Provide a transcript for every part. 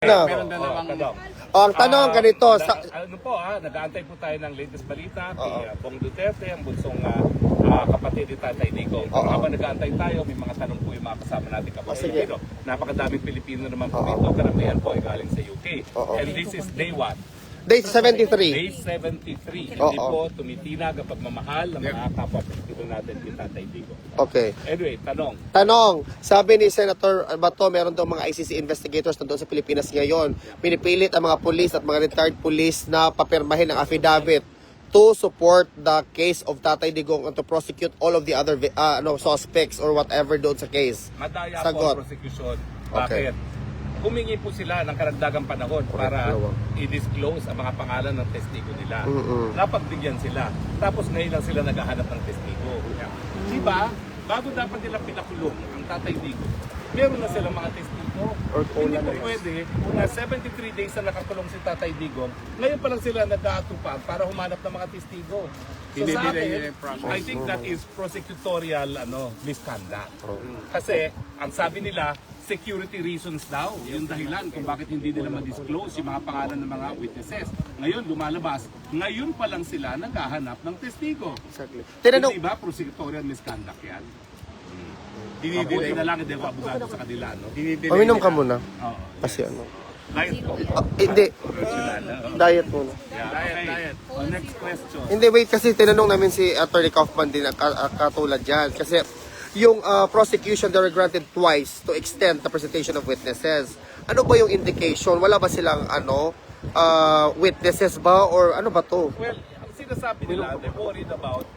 na. Meron dalawang... Ang tanong ganito, ano po, nag-aantay po tayo ng latest balita kay Bong Duterte, ang bunsong kapatid ni Tatay Digong. Habang nag-aantay tayo, may mga tanong po yung mga kasama natin kapag Pilipino. Napakadaming Pilipino naman po dito, karamihan po ay galing sa UK. And this is day 1. Day 73. Day 73. Hindi po tumitinag ang pagmamahal ng mga kapwa Pilipino natin kay Tatay Digong. Okay. Anyway, tanong. Tanong, sabi ni Senator Bato, meron daw mga ICC investigators na doon sa Pilipinas ngayon. Pinipilit ang mga police at mga retired police na papirmahin ang affidavit to support the case of Tatay Digong and to prosecute all of the other suspects or whatever doon sa case. Madaya Sagot. po prosecution. Okay. Bakit? Humingi po sila ng karagdagang panahon para i-disclose ang mga pangalan ng testigo nila. Napagbigyan sila. Tapos ngayon lang sila naghahanap ng testigo. Diba? Bago dapat nila pinakulong ang Tatay Digong, meron na silang mga testigo. Hindi po pwede, na 73 days na nakakulong si Tatay Digong, ngayon pa lang sila nag-aatupag para humanap ng mga testigo. So sa akin, I think that is prosecutorial misconduct. Kasi, ang sabi nila, security reasons daw. Yung dahilan kung bakit hindi nila ma-disclose yung mga pangalan ng mga witnesses. Ngayon, lumalabas. Ngayon pa lang sila naghahanap ng testigo. Exactly. Hindi ba prosecutorial misconduct yan? Dinidelay na lang, hindi ako abogado sa kanila. No? Uminom ka muna. Oo. Kasi ano. Diet po. Hindi. Professional. Diet muna. Diet. Next question. Hindi, wait, kasi tinanong namin si Attorney Kaufman din katulad dyan. Kasi yung prosecution, they were granted twice to extend the presentation of witnesses. Ano ba yung indication? Wala ba silang witnesses ba? Or ano ba to? Well, ang sinasabi nila, they're worried about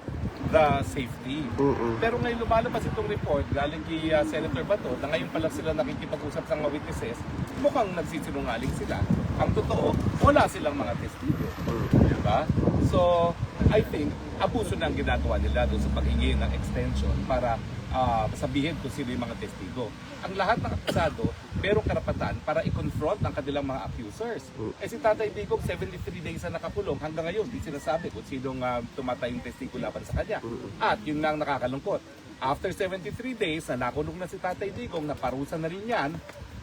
the safety. Pero ngayon lumalabas itong report galing kay Senator Bato na ngayon pa lang sila nakikipag-usap sa mga witnesses, mukhang nagsisinungaling sila. Ang totoo, wala silang mga testigo. Diba? So, I think, abuso na ang ginagawa nila doon sa paghingi ng extension para sabihin kung sino yung mga testigo. Ang lahat ng akusado, merong karapatan para i-confront ang kanilang mga accusers. Eh si Tatay Digong, 73 days na nakakulong. Hanggang ngayon, di sinasabi kung sinong tumatay yung testigo laban sa kanya. At yun lang nakakalungkot. After 73 days na nakulong na si Tatay Digong, naparusa na rin yan,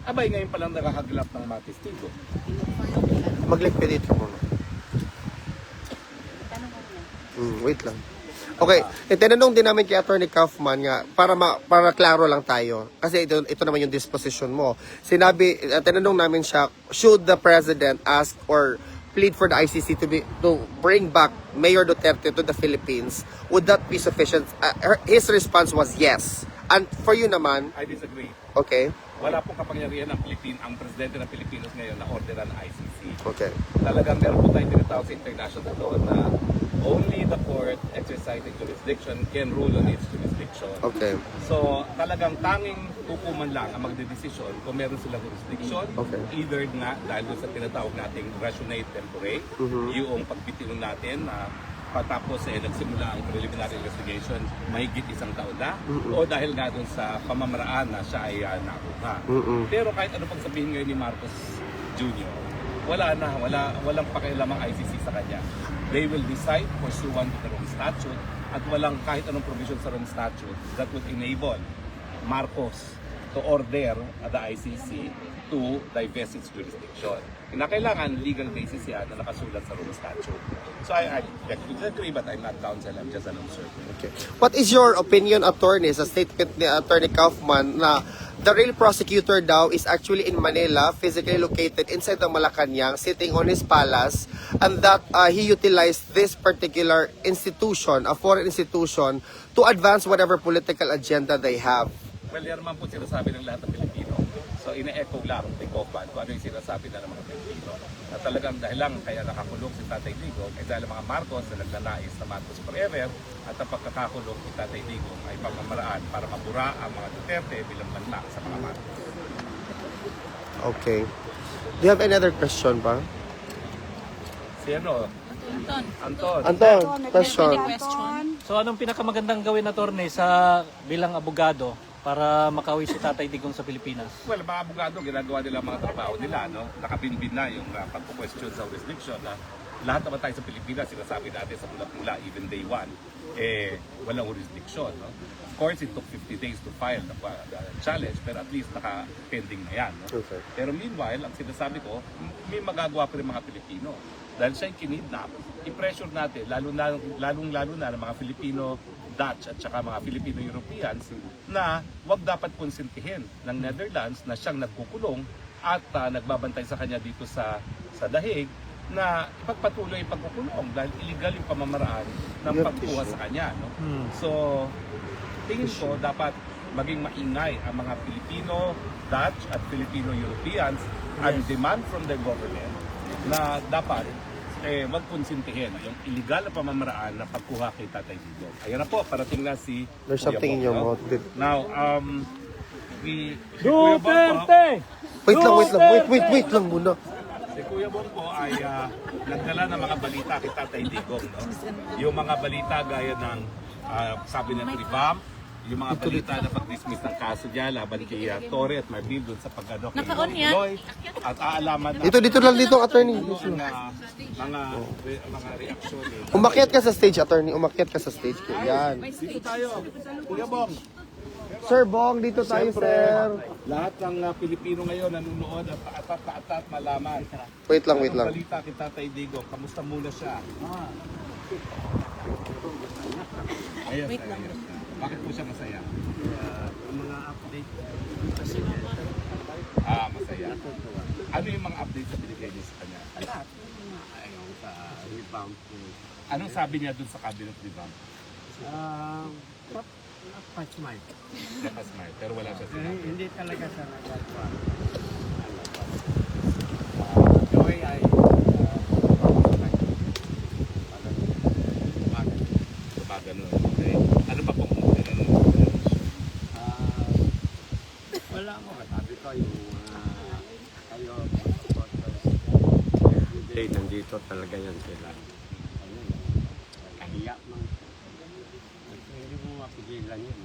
abay ngayon palang nakakagilap ng mga testigo. Mag-liquidate ka muna. Wait lang. Okay, tinanong din namin kay Attorney Kaufman nga para klaro lang tayo. Kasi ito naman yung disposition mo. Tinanong namin siya, should the President ask or plead for the ICC to bring back Mayor Duterte to the Philippines? Would that be sufficient? His response was yes. And for you naman? I disagree. Okay. Wala pong kapangyarihan ang presidente ng Pilipinas ngayon na orderan ng ICC. Okay. Talagang meron po tayong tinatawag sa international law na only the court exercising jurisdiction can rule on its jurisdiction. Okay. So, talagang tanging hukuman lang ang magdedesisyon kung meron silang jurisdiction. Okay. Either nga, dahil doon sa tinatawag nating rationale tempore, yung pagbitiwan natin na patapos nagsimula ang preliminary investigation, mahigit isang taon na, o dahil nga doon sa pamamaraan na siya ay nakuha. Pero kahit ano pang sabihin ngayon ni Marcos Jr., walang pakialam ang ICC sa kanya. They will decide pursuant to the Rome Statute at walang kahit anong provision sa Rome Statute that would enable Marcos to order the ICC to divest its jurisdiction. Kinakailangan legal basis yan na nakasulat sa Rome Statute. So I agree, but I'm not counsel, I'm just an observer. Okay. What is your opinion, attorney, sa statement ni Attorney Kaufman na the real prosecutor daw is actually in Manila, physically located inside the Malacanang, sitting on his palace, and that he utilized this particular institution, a foreign institution, to advance whatever political agenda they have? Well, yan naman po sinasabi ng lahat ng Pilipino. So, ine-echo lang ni Kaufman kung ano yung sinasabi na ng mga Pilipino. Na talagang dahil lang kaya nakakulong si Tatay Digong, ay dahil mga Marcos na nagnanais na Marcos forever, at ang pagkakakulong si Tatay Digong ay pamamaraan para mabura ang mga Duterte bilang banla sa mga Marcos. Okay. Do you have any other question pa? Si ano? Anton. Anton, question. So anong pinakamagandang gawin, attorney, sa bilang abogado para makauwi si Tatay Digong sa Pilipinas? Well, mga abogado, ginagawa nila mga trabaho nila, no? Nakabinbin na yung pagpo-question sa jurisdiction na lahat naman tayo sa Pilipinas, sinasabi natin sa mula even day one, walang jurisdiction. No? Of course, it took 50 days to file the challenge, pero at least naka-pending na yan. No? Okay. Pero meanwhile, ang sinasabi ko, may magagawa pa rin mga Pilipino. Dahil siya yung kinidnap, i-pressure natin, lalong-lalo na ng mga Filipino Dutch at saka mga Filipino Europeans na wag dapat konsentihin ng Netherlands na siyang nagkukulong at nagbabantay sa kanya dito sa Dahig na ipagpatuloy yung pagkukulong dahil illegal yung pamamaraan ng pagkuha sa kanya. No? So, tingin ko dapat maging maingay ang mga Filipino Dutch at Filipino Europeans and demand from the government na dapat wag konsintihin yung illegal na pamamaraan na pagkuha kay Tatay Digong. Ayan na po, parating na si There's Kuya something in your Bong, no? mouth. Did... Now, si Kuya Bong po, Wait lang muna. si Kuya Bong po ay nagdala ng mga balita kay Tatay Digong. No? Yung mga balita gaya ng sabi ng Tribam, yung mga balita na pag-dismiss ng kaso niya laban kay Torre at Marbil doon sa pag-ano kay Lloyd at aalaman na Dito attorney. mga reaksyon. Umakyat ka sa stage, attorney. Umakyat ka sa stage. Yan. Dito tayo, Kuya Bong. Sir Bong, dito tayo, Siyempre, sir. lahat ng Pilipino ngayon nanonood at paatat malaman. Wait lang. Ang balita kay Tatay Digong, kamusta muna siya? Ayos, ayos. Bakit po siya masaya? Mga update Masaya. Ano yung mga updates na binigay niyo sa kanya? lahat ayun sa rebound ko. Anong sabi niya dun sa cabinet rebound? Napasmile. Napasmile, pero wala siya sinabi. Hindi talaga siya nagagawa. Joy ay Gumagano. Okay. Ano pa pong wala mo. Sabi ko yung kayo everyday nandito talaga yan sila. Ayun, kahiya man. Hindi mo mapigilan yun.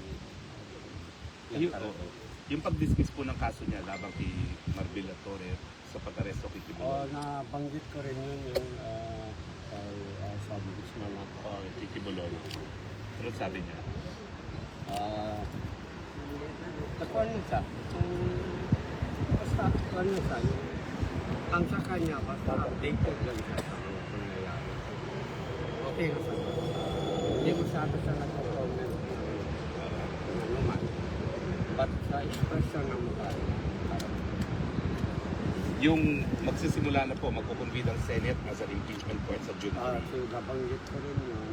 yung pag-dismiss po ng kaso niya labang kay Marbil at Torre sa pag-aresto kay Kibuloy. Nabanggit ko rin yun yung kay sabi Guzman ako. Kay Kibuloy. Ano sabi niya? Takuan mo siya. Basta takuan mo siya. Ang sa kanya, basta updated lang siya sa mga pangyayari. Okay na siya. Hindi masyado siya nagpo-comment. Ano man. But sa expression ng mukha. Yung magsisimula na po, magkukonvene ang Senate as an impeachment court sa June 3. So nabanggit ko rin yun.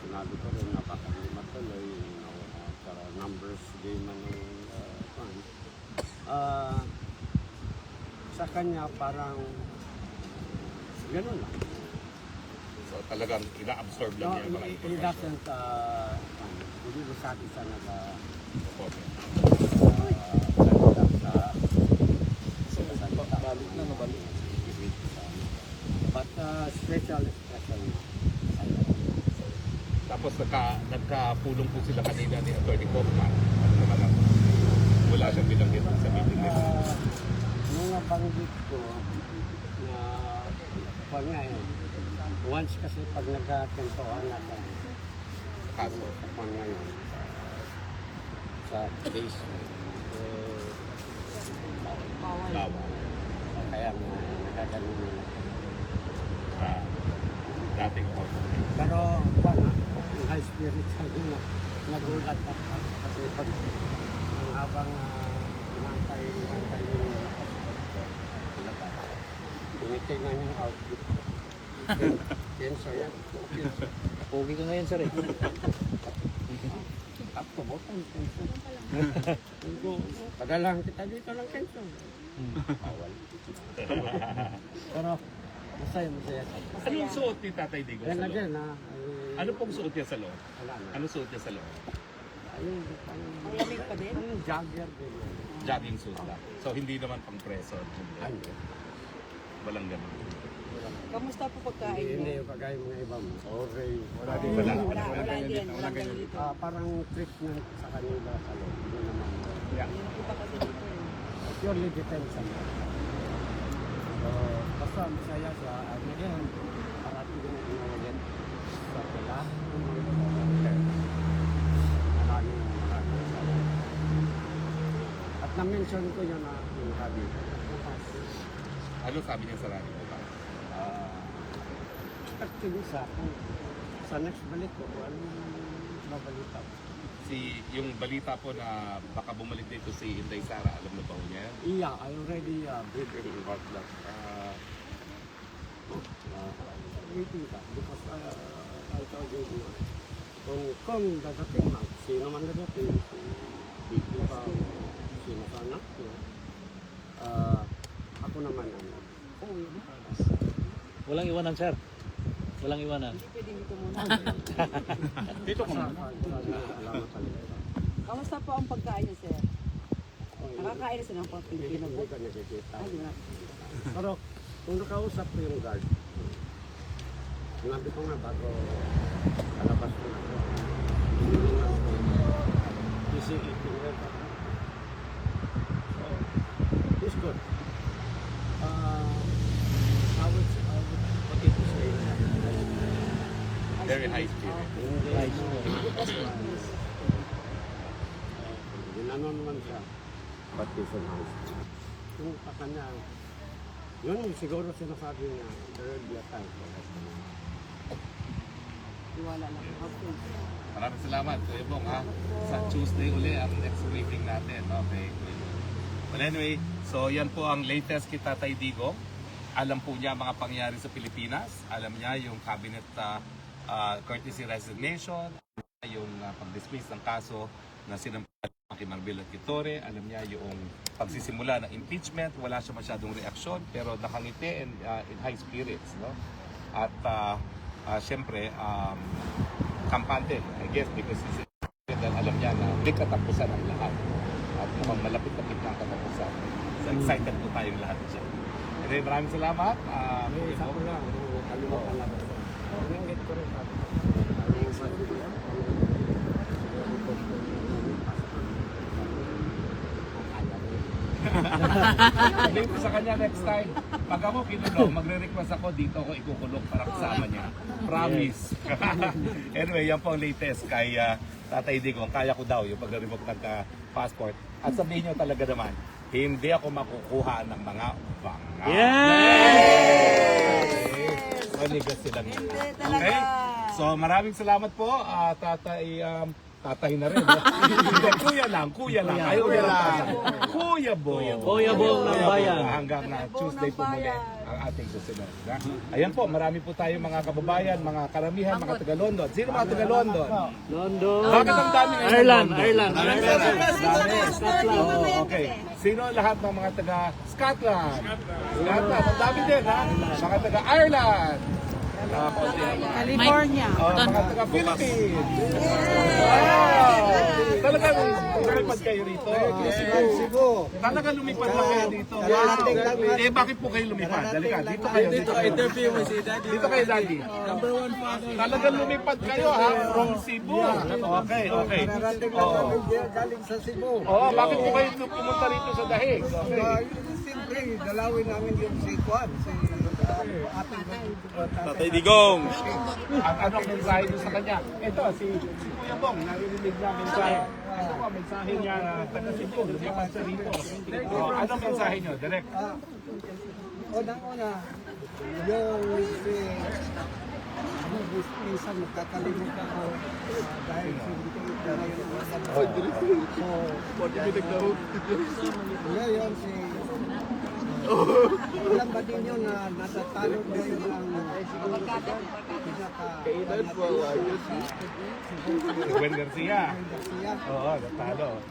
Sinabi ko rin napakalima tuloy. Sa numbers game ng fund. Sa kanya parang gano'n lang. So talagang ina-absorb lang niya yung mga It information. doesn't, hindi masyado siya Okay. Balik na nabalik. But special expression. Tapos nagkapulong po sila kanina ni Atty. Kaufman. Ano naman ang wala siyang binanggit sa meeting nila. Nung nabanggit ko na pag ngayon, once kasi pag nagkakentohan na sa Kaso. pag ngayon, sa case, Bawal. kaya nakaganon nila. Dating po. Pero wala, yung high spirit sa na nagulat ako kasi pag habang inantay yung tinitingnan yung outfit. Kenso yan. Pogi ka ngayon, sir. Tapos botong Kenso. Padalang kita dito ng Kenso. Bawal. Pero masaya. Anong suot ni Tatay Digong Yan sa na loob? din ha. Ano pong suot niya sa loob? Wala na. Ano suot niya sa loob? Ayun, Lamig pa din? Ang jogger din. Jogging suit lang. So hindi naman pang preso. Ano? Walang ganun. Kamusta po pagkain Hindi niyo? yung kagaya mga ibang oray. Wala. Wala din. Parang trip na sa kanila sa loob. Hindi naman. Yung iba kasi dito. Purely detention. So, basta masaya sa ano yan. Parating yung ulit sa pila. Maraming masaya. At na-mention ko yun na yung sabi. Ano sabi niya sa radio ba? Actually sa next balik ko, anong babalita ko? Yung balita po na baka bumalik dito si Inday Sara, alam na ba ho niya yan? Yeah, I already bid in about that. Waiting ka because I told you kung dadating man, sino man dadating, hindi ba sino sa anak ko, ako naman ano. Walang iwanan, sir. Walang iwanan. Hindi pwedeng dito muna. Dito ko muna. Alamat talaga. Kamusta po ang pagkain niyo, sir? Nakakain na sila ng pang Pilipino po? Hindi ka nakikita. Ay, di ba? Pero kung nakausap ko yung guard, sinabi ko nga bago alabas ko na ko. Busy eating red. So, it's good. I would put it to say Very high spirit. Ginanon naman siya. But this one house. Yung pa kanya, yun siguro sinasabi niya, there will be a time for us. Iwala lang. Okay. Maraming salamat, Kuya Bong, ha? Sa Tuesday uli ang next briefing natin. Okay. Well, anyway, so yan po ang latest kay Tatay Digong. Alam po niya mga pangyayari sa Pilipinas. Alam niya yung cabinet courtesy resignation, yung pag-dismiss ng kaso na sinampalan kay Maribel Aquitore. Alam niya yung pagsisimula ng impeachment. Wala siya masyadong reaksyon pero nakangiti and in high spirits. No? At syempre, kampante, I guess, because alam niya na may katapusan ang lahat. At mukhang malapit-lapit na ang katapusan. So excited po tayong lahat dyan. Anyway, maraming salamat. May isa ko lang, kalimutan na ba? Ringit ko rin sabi. Yung sa Sabihin ko sa kanya next time, pag ako kinulong, magre-request ako dito ako ikukulong para kasama niya. Promise. Anyway, yan po ang latest kay Tatay Digong. Kaya ko daw yung pag-revoke ng passport. At sabihin niyo talaga naman, hindi ako makukuha ng mga banga. Yes! Manigas silang Hindi yan. talaga. Okay? So maraming salamat po, tatay na rin. Hindi, kuya lang. Ay, kuya lang. Kuya Bong. Kuya Bong ng bayan. Hanggang Kuya Bong Tuesday ng po muli bayan. ang ating susunod. Ayan po, marami po tayong mga kababayan, mga karamihan, mga taga-London. Sino mga taga-London? London. Bakit ang dami ngayon ng Ireland. London? Ireland. Oo, okay. Sino lahat ng mga taga-Scotland? Scotland, ang dami din, ha? Mga taga-Ireland. California. Mga taga-Philippines. Wow! Talagang lumipad kayo rito. Cebu. Talagang lumipad na kayo dito. Wow! Eh, bakit po kayo lumipad? Halika, dito kayo. Dito interview mo si Daddy. Dito kayo, Daddy. Number 1 father. Talagang lumipad kayo, ha? From Cebu. Okay. Narating na Oo. namin galing sa Cebu. Oo, bakit po kayo pumunta rito sa Dahig? Okay. Siyempre, dalawin namin yung si Juan, si ating Tatay Digong. Ang ano ang mensahe niyo sa kanya? Ito, si Kuya Bong, naririnig namin mensahe. Ito po, mensahe niya na taga Cebu, lumipad sa rito. Anong mensahe niyo? Direct. Unang-una, yung si minsan magkakalimut ako dahil 78 na ngayon ang So, ngayon si alam ba din yun na natatalo ngayon ang Gwen Garcia. Garcia. Oo, natalo.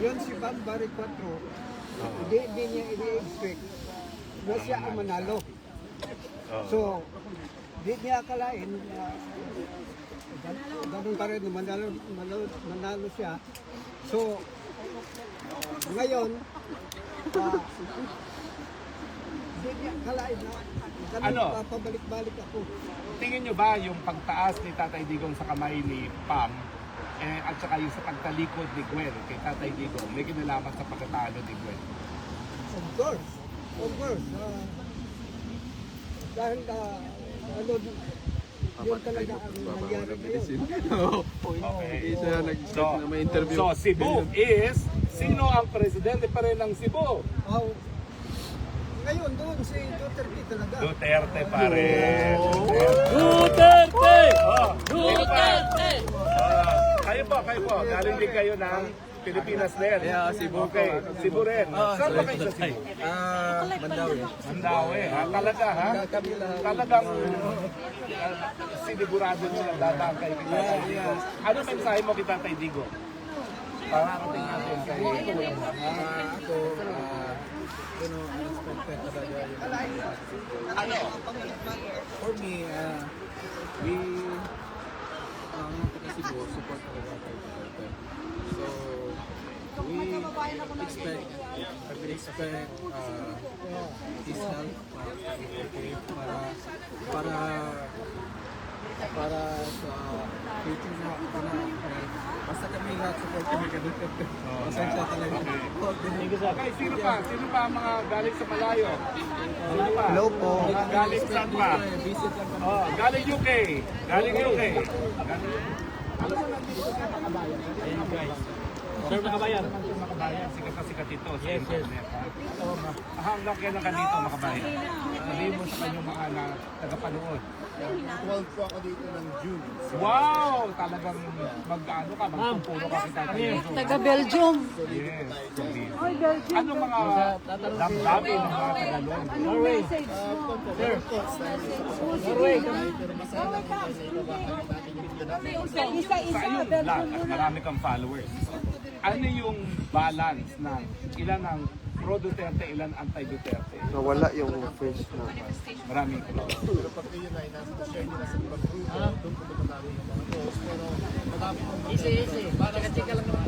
Yun si Bambari 4, hindi niya ini-expect na siya ang manalo. So, di niya akalain ganun pa rin, manalo siya. So, ngayon, di niya akalain na ganun Ano? pabalik-balik ako. Tingin niyo ba yung pagtaas ni Tatay Digong sa kamay ni Pam at saka yung sa pagtalikod ni Gwen kay Tatay Digong may kinalaman sa pagkatalo ni Gwen? Of course. Dahil ano, yun talaga ang nangyari ngayon. Okay. So, so Cebu is, sino ang presidente pa rin ng Cebu? Oh, ngayon doon si Duterte talaga. Duterte pa rin. Duterte! Oh, Duterte! kayo po. Galing din kayo ng Pilipinas din. Yeah, Cebu. Okay, Cebu rin. Saan ba kayo sa Cebu? Mandawi. Mandawi, ha? Talaga, ha? Talagang sinigurado nyo na dadaan kayo kay Tatay Digo. Ano mensahe mo kay Tatay Digo? Pararating natin kay Ako, unexpected talaga yun. For me, we, mga taga Cebu, support talaga kay Duterte. So, we expect his help para sa future na basta kami lahat support kami kay Duterte. Pasensya talaga. Okay, sino pa ang mga galing sa malayo? Sino pa? Hello po. Galing saan pa? Visit lang kami. Oh, galing UK. Galing UK. Sir, Makabayan. Makabayan, sikat na sikat ito sa internet. Hanggang kailan ka dito, Makabayan? Sabihin mo sa kanyang mga tagapanood. 12 po ako dito ng June. Wow! Talagang mag-ano ka, magpupuro ka kita tayo. Taga Belgium. Yes. Ano mga damdamin ng mga Tagalog? Anong message mo? Norway. Isa-isa, Sa iyong vlog at marami kang followers. Ano yung balance ng ilan ang pro-Duterte, ilan anti-Duterte? Nawala yung face mo. Maraming followers. Pero pag kayo na, nasa-share nyo na sa ibang grupo, doon ko matalo yung mga post. Pero madami kong easy. Chika lang naman.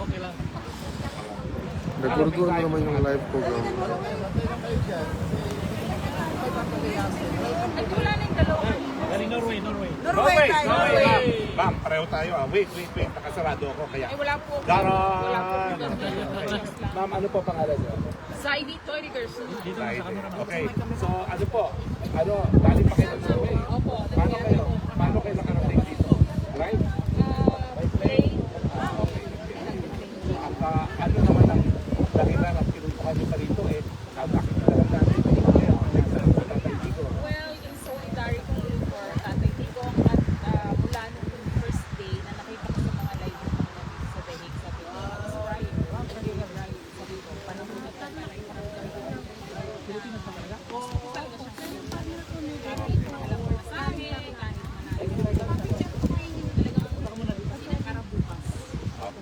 Okay lang. Nagurgur mo naman yung live program. Galing Norway. Norway! Ma'am, pareho tayo. Wait. Nakasarado ako. Kaya... Ay, wala po. Garon! Ma'am, ano po pangalan niyo? Saidi Toy Garcia. Okay. So, ano po? Galing pa kayo ng Norway? Opo. Paano kayo nakarating dito? Right? Play. At ano naman ang dahilan at pinuntahan niyo pa rito nakikita lang natin kaya sa Tatay Digo. Well, in solidarity for Tatay Digong at mula nung first day na nakita ko sa mga live ng mga sa The Hague, sabi ko, Miss Brian, sabi ko, panahon na talaga na Pilipinas pa talaga? Oo. Talaga siya. Kahit alam mo sa amin, kahit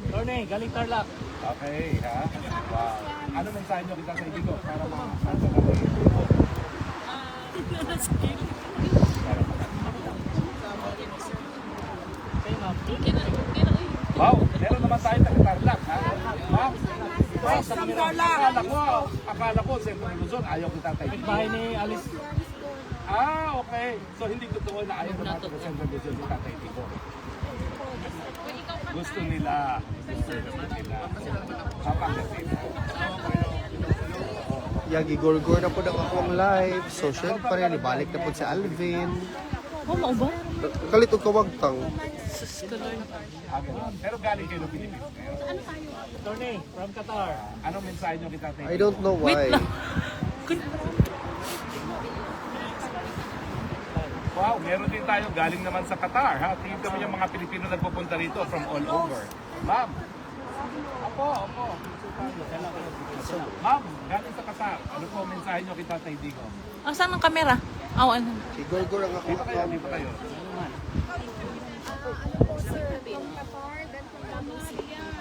Tornay, galing Tarlac. Okay, ha? Wow. Ano mensahe niyo kita sa Digo para makasama Wow, meron naman tayo taga-Tarlac, ha? Ma'am? Akala ko, Sentro Luzon, ayaw kita tayo. Bahay ni Alice. Okay. So, hindi totoo na ayaw naman sa Sentro Luzon si Tatay Digo. Gusto nila. Papangasin. Yagi gurgur na po na akong live. So, syempre, ibalik na po si Alvin. Oh, ba? Kalit o kawagtang. Pero galing kayo ng Pilipinas. Tornay, from Qatar. Anong mensahe nyo kita tayo? I don't know why. Wow, meron din tayo galing naman sa Qatar. Ha? Tingin kami yung mga Pilipino nagpupunta rito from all over. Ma'am. Opo. Ma'am, galing sa Qatar. Ano po mensahe nyo kita tayo Digo? Saan ang kamera? Ano? Igurgur ang ako. Dito kayo.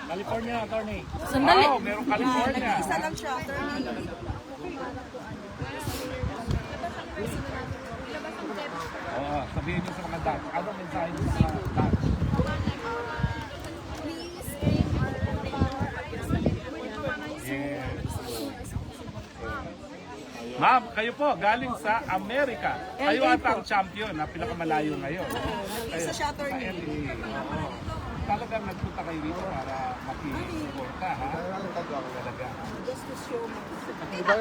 California, Tornay. Sandali. Wow, meron California. Isa lang siya, attorney. Sabihin nyo sa mga dad. Anong mensahe nyo sa mga dad? Yes. Ma'am, kayo po, galing sa Amerika. Kayo ata ang champion na pinakamalayo ngayon. Isa siya, attorney. Oo. Talagang nagpunta kayo dito para makisuporta, ha? Talaga. Just to show me. Diba,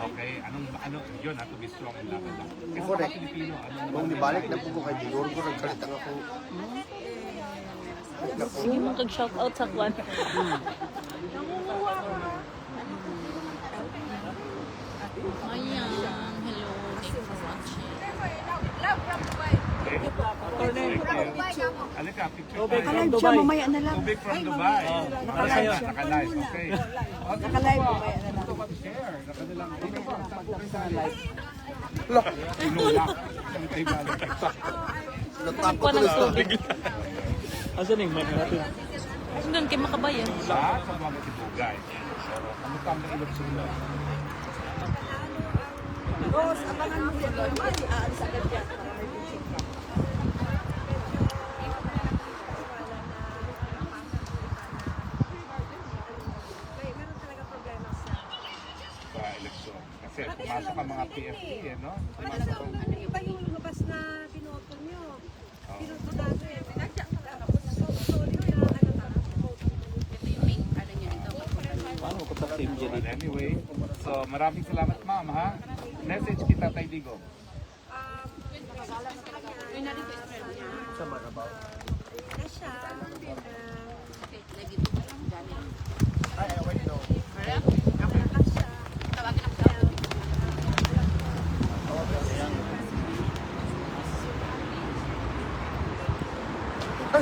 Okay, ano yun, to be strong and laban lang. Kasi Correct. mga Pilipino, Nung nibalik na po ko kay Digor ko, nagkalit ang ako. Sige mo kag-shout out sa kwan. Ayan. Hello. Thank you for watching. Ano ka, picture Tubig tayo. from Dubai. Mamaya na lang. Tubig from Dubai. para sa'yo. Naka-live, okay. Nakalive mamaya na lang. Share, nakanilang tinulak. Ang tayo balik. Natakot ko ito. Asan yung mic natin? Doon kay Makabayan. Lahat sa mga tibugay. Pero ano pa ang ilog sa inyo? Boss, abangan mo yan. Aalis agad yan. Sa eleksyon. Kasi pumasok ang mga PFP, no? Pumasok ang... Ano iba yung lumabas na binoto nyo? Binoto dati. Paano ko sa team dyan? But anyway, so maraming salamat ma'am ha. Message kita Tay Digo.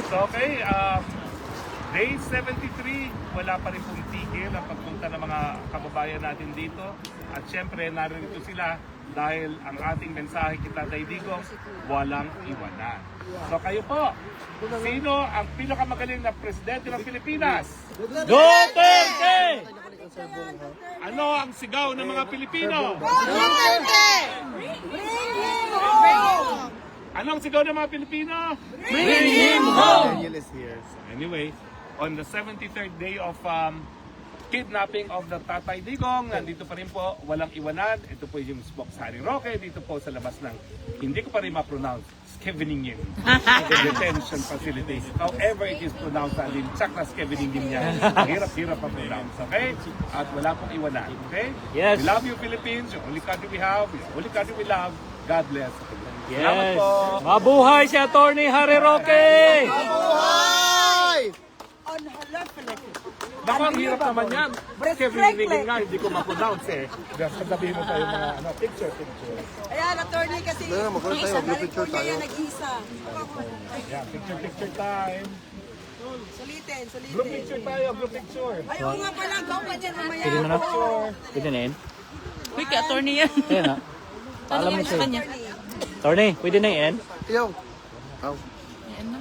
So okay, day 73, wala pa rin pong tigil ang pagpunta ng mga kababayan natin dito. At syempre, narito sila dahil ang ating mensahe kita Tay Digong, walang iwanan. So kayo po, sino ang pinakamagaling na presidente ng Pilipinas? Duterte! Ano ang sigaw ng mga Pilipino? Ano ang sigaw ng mga Pilipino? Daniel is here. Anyway, on the 73rd day of kidnapping of the Tatay Digong, nandito pa rin po, walang iwanan. Ito po yung Box Harry Roque, dito po sa labas ng, hindi ko pa rin ma-pronounce, Skeveningen detention facility. However, it is pronounced alin, tsak na Skeveningen yan. Hirap-hirap ang pronounce, okay? At wala pong iwanan, okay? Yes. We love you, Philippines. The only country we have, the only country we love. God bless. Salamat Yes. po. Mabuhay si Attorney Harry Roque! Buhay! On her left leg. Naku, ang hirap naman yan. Skeveningen nga, hindi ko ma-pronounce eh. Sabihin mo tayo mga picture. Ayan, attorney kasi. Dala, magkaroon tayo. Group picture tayo. Nag-isa. Yeah, picture time. Sulitin. Group picture tayo, group picture. Ayaw nga pala, gaw pa dyan mamaya. Pwede mo na? Pwede na yun? Uy, kay attorney yan. Ayan na. Alam mo sa kanya. Attorney, pwede na yan? Yo. Oh. Ayan na.